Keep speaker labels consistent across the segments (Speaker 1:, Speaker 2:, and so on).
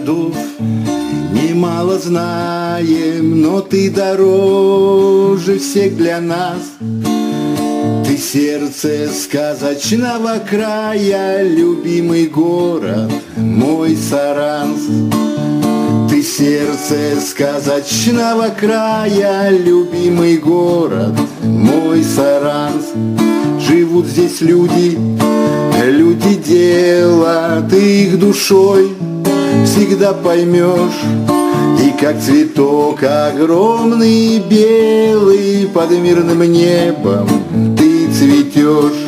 Speaker 1: городов немало знаем, но ты дороже всех для нас. Ты сердце сказочного края, любимый город мой Саранск. Ты сердце сказочного края, любимый город мой Саранск. Живут здесь люди, люди дела, ты их душой всегда поймешь. И как цветок огромный белый под мирным небом ты цветешь.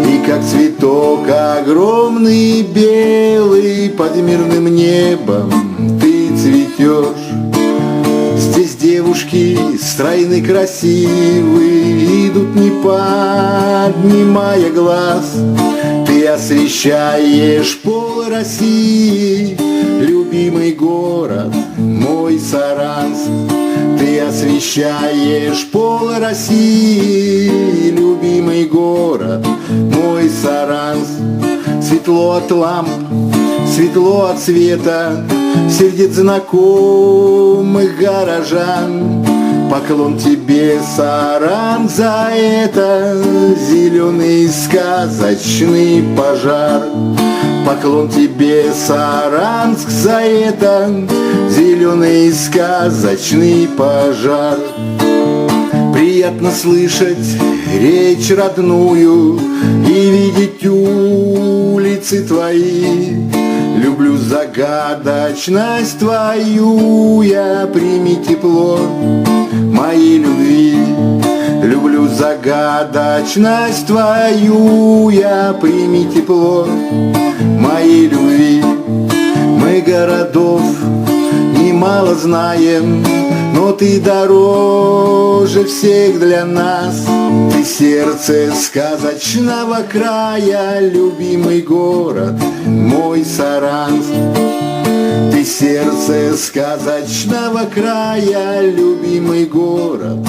Speaker 1: И как цветок огромный белый под мирным небом ты цветешь. Здесь девушки стройны, красивые, идут не поднимая глаз. Ты освещаешь пол России, любимый город мой Саранск. Ты освещаешь пол России, любимый город мой Саранск. Светло от ламп, светло от света, сердец знакомых горожан. Поклон тебе, Саранск, за это зеленый сказочный пожар. Поклон тебе, Саранск, за это зеленый сказочный пожар. Приятно слышать речь родную и видеть улицы твои. Люблю загадочность твою, я прими тепло моей любви. Люблю загадочность твою, я прими тепло моей любви. Мы городов немало знаем, но ты дороже всех для нас. Ты сердце сказочного края, любимый город мой Саранск. Ты сердце сказочного края, любимый город